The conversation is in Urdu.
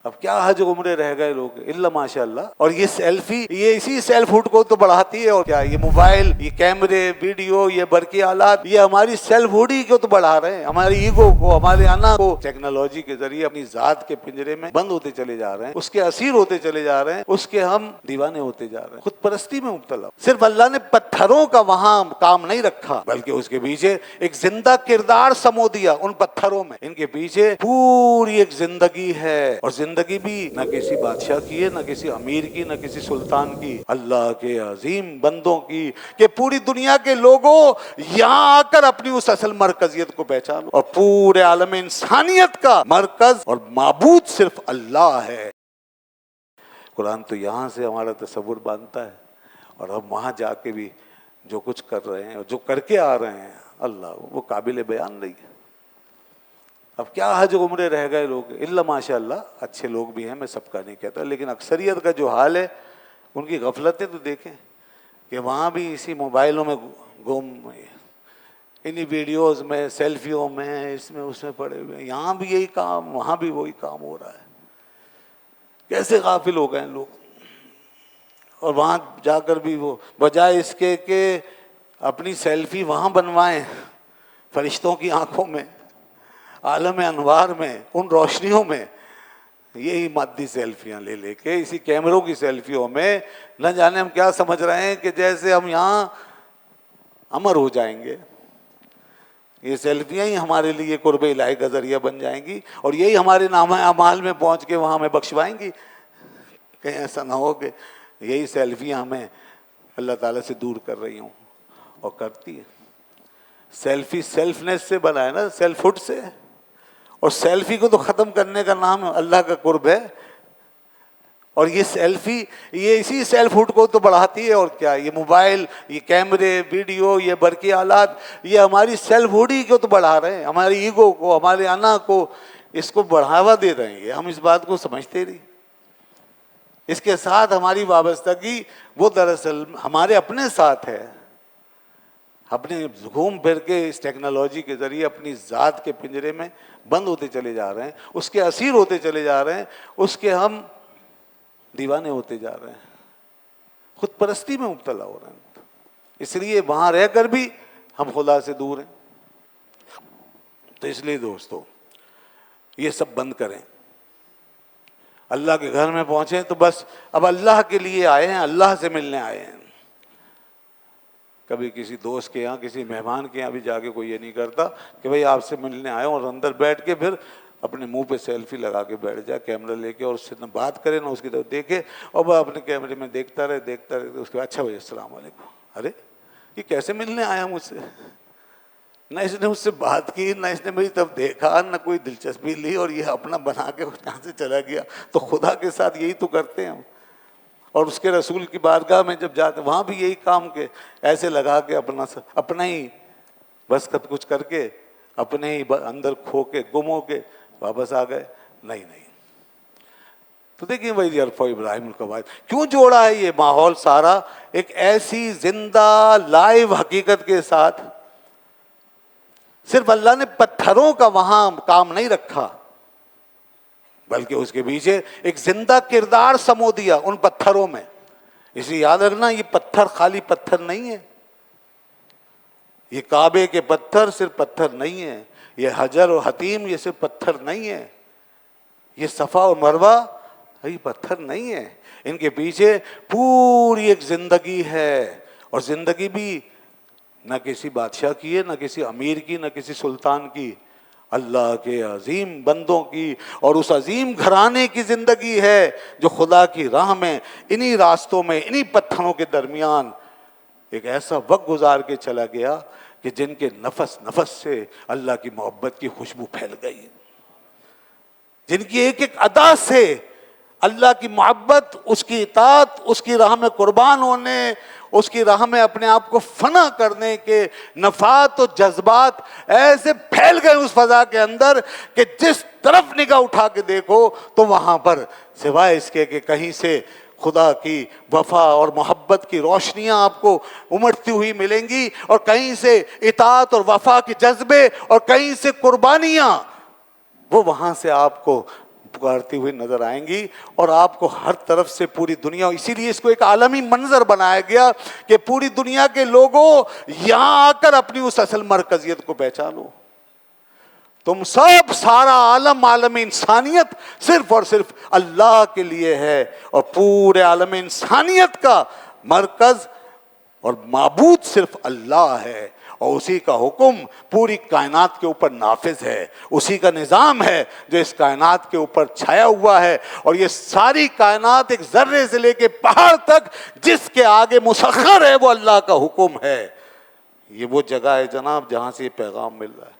اب کیا حج عمرے رہ گئے لوگ الا ماشاء اللہ. اور یہ سیلفی یہ اسی سیلف ہوڈ کو تو بڑھاتی ہے. اور کیا یہ موبائل، یہ کیمرے، ویڈیو، یہ برقی آلات، یہ ہماری سیلف ہوڈ ہی کو تو بڑھا رہے ہیں. ہماری ایگو کو، ہمارے انا کو ٹیکنالوجی کے ذریعے اپنی ذات کے پنجرے میں بند ہوتے چلے جا رہے ہیں، اس کے اسیر ہوتے چلے جا رہے ہیں، اس کے ہم دیوانے ہوتے جا رہے ہیں، خود پرستی میں مبتلا. صرف اللہ نے پتھروں کا وہاں کام نہیں رکھا، بلکہ اس کے پیچھے ایک زندہ کردار سمو دیا ان پتھروں میں. ان کے پیچھے پوری ایک زندگی ہے، اور زندگی بھی نہ کسی بادشاہ کی ہے، نہ کسی امیر کی، نہ کسی سلطان کی، اللہ کے عظیم بندوں کی، کہ پوری دنیا کے لوگوں یہاں آ کر اپنی اس اصل مرکزیت کو پہچانو. اور پورے عالم انسانیت کا مرکز اور معبود صرف اللہ ہے. قرآن تو یہاں سے ہمارا تصور باندھتا ہے، اور ہم وہاں جا کے بھی جو کچھ کر رہے ہیں اور جو کر کے آ رہے ہیں، اللہ وہ قابل بیان نہیں ہے. اب کیا حج عمرے رہ گئے لوگ الا ماشاء اللہ. اچھے لوگ بھی ہیں، میں سب کا نہیں کہتا، لیکن اکثریت کا جو حال ہے ان کی غفلتیں تو دیکھیں کہ وہاں بھی اسی موبائلوں میں گم، انہی ویڈیوز میں، سیلفیوں میں، اس میں اس میں پڑے ہوئے. یہاں بھی یہی کام، وہاں بھی وہی کام ہو رہا ہے. کیسے غافل ہو گئے لوگ. اور وہاں جا کر بھی وہ بجائے اس کے کہ اپنی سیلفی وہاں بنوائیں فرشتوں کی آنکھوں میں، عالم انوار میں، ان روشنیوں میں، یہی مادی سیلفیاں لے لے کے اسی کیمروں کی سیلفیوں میں نہ جانے ہم کیا سمجھ رہے ہیں کہ جیسے ہم یہاں امر ہو جائیں گے. یہ سیلفیاں ہی ہمارے لیے قرب الہی کا ذریعہ بن جائیں گی، اور یہی ہمارے نامہ اعمال میں پہنچ کے وہاں ہمیں بخشوائیں گی. کہیں ایسا نہ ہو کہ یہی سیلفیاں ہمیں اللہ تعالیٰ سے دور کر رہی ہوں. اور کرتی ہے. سیلفی سیلفنس سے بنا ہے نا، سیلف ہوڈ سے. اور سیلفی کو تو ختم کرنے کا نام اللہ کا قرب ہے. اور یہ سیلفی یہ اسی سیلف ہوڈ کو تو بڑھاتی ہے. اور کیا یہ موبائل، یہ کیمرے، ویڈیو، یہ برقی آلات، یہ ہماری سیلف ہوڈ ہی کو تو بڑھا رہے ہیں، ہماری ایگو کو، ہمارے انا کو اس کو بڑھاوا دے رہے ہیں. ہم اس بات کو سمجھتے نہیں. اس کے ساتھ ہماری وابستگی وہ دراصل ہمارے اپنے ساتھ ہے. اپنے گھوم پھر کے اس ٹیکنالوجی کے ذریعے اپنی ذات کے پنجرے میں بند ہوتے چلے جا رہے ہیں، اس کے اسیر ہوتے چلے جا رہے ہیں، اس کے ہم دیوانے ہوتے جا رہے ہیں، خود پرستی میں مبتلا ہو رہے ہیں. اس لیے وہاں رہ کر بھی ہم خدا سے دور ہیں. تو اس لیے دوستو یہ سب بند کریں. اللہ کے گھر میں پہنچیں تو بس اب اللہ کے لیے آئے ہیں، اللہ سے ملنے آئے ہیں. کبھی کسی دوست کے یہاں، کسی مہمان کے یہاں بھی جا کے کوئی یہ نہیں کرتا کہ بھئی آپ سے ملنے آئے اور اندر بیٹھ کے پھر اپنے منہ پہ سیلفی لگا کے بیٹھ جائے کیمرہ لے کے، اور اس سے نہ بات کرے نہ اس کی طرف دیکھے، اور وہ اپنے کیمرے میں دیکھتا رہے اس کے بعد اچھا بھائی السلام علیکم. ارے یہ کیسے ملنے آیا مجھ سے؟ نہ اس نے مجھ سے بات کی، نہ اس نے میری طرف دیکھا، نہ کوئی دلچسپی لی، اور یہ اپنا بنا کے یہاں سے چلا گیا. تو خدا کے ساتھ یہی تو کرتے ہیں ہم. اور اس کے رسول کی بارگاہ میں جب جاتے وہاں بھی یہی کام کے ایسے لگا کے اپنا ہی بس کچھ کر کے اپنے ہی اندر کھو کے گم ہو کے واپس آ گئے. نہیں. تو دیکھیں بھائی یرفع ابراہیم القواعد کیوں جوڑا ہے یہ ماحول سارا ایک ایسی زندہ لائیو حقیقت کے ساتھ. صرف اللہ نے پتھروں کا وہاں کام نہیں رکھا، بلکہ اس کے پیچھے ایک زندہ کردار سمو دیا ان پتھروں میں. اس لیے یاد رکھنا یہ پتھر خالی پتھر نہیں ہے. یہ کعبے کے پتھر صرف پتھر نہیں ہے، یہ حجر و حتیم یہ صرف پتھر نہیں ہے، یہ صفا اور مروہ یہ پتھر نہیں ہے. ان کے پیچھے پوری ایک زندگی ہے، اور زندگی بھی نہ کسی بادشاہ کی ہے، نہ کسی امیر کی، نہ کسی سلطان کی، اللہ کے عظیم بندوں کی. اور اس عظیم گھرانے کی زندگی ہے جو خدا کی راہ میں انہی راستوں میں انہی پتھروں کے درمیان ایک ایسا وقت گزار کے چلا گیا کہ جن کے نفس نفس سے اللہ کی محبت کی خوشبو پھیل گئی، جن کی ایک ایک ادا سے اللہ کی محبت، اس کی اطاعت، اس کی راہ میں قربان ہونے، اس کی راہ میں اپنے آپ کو فنا کرنے کے نفحات و جذبات ایسے پھیل گئے اس فضا کے اندر کہ جس طرف نگاہ اٹھا کے دیکھو تو وہاں پر سوائے اس کے کہ کہیں سے خدا کی وفا اور محبت کی روشنیاں آپ کو امڑتی ہوئی ملیں گی، اور کہیں سے اطاعت اور وفا کے جذبے، اور کہیں سے قربانیاں وہ وہاں سے آپ کو پکارتی ہوئی نظر آئیں گی اور آپ کو ہر طرف سے پوری دنیا، اسی لیے اس کو ایک عالمی منظر بنایا گیا کہ پوری دنیا کے لوگوں یہاں آ کر اپنی اس اصل مرکزیت کو پہچانو. تم سب، سارا عالم، عالم انسانیت صرف اور صرف اللہ کے لیے ہے، اور پورے عالم انسانیت کا مرکز اور معبود صرف اللہ ہے، اور اسی کا حکم پوری کائنات کے اوپر نافذ ہے، اسی کا نظام ہے جو اس کائنات کے اوپر چھایا ہوا ہے. اور یہ ساری کائنات ایک ذرے سے لے کے پہاڑ تک جس کے آگے مسخر ہے وہ اللہ کا حکم ہے. یہ وہ جگہ ہے جناب جہاں سے یہ پیغام مل رہا ہے.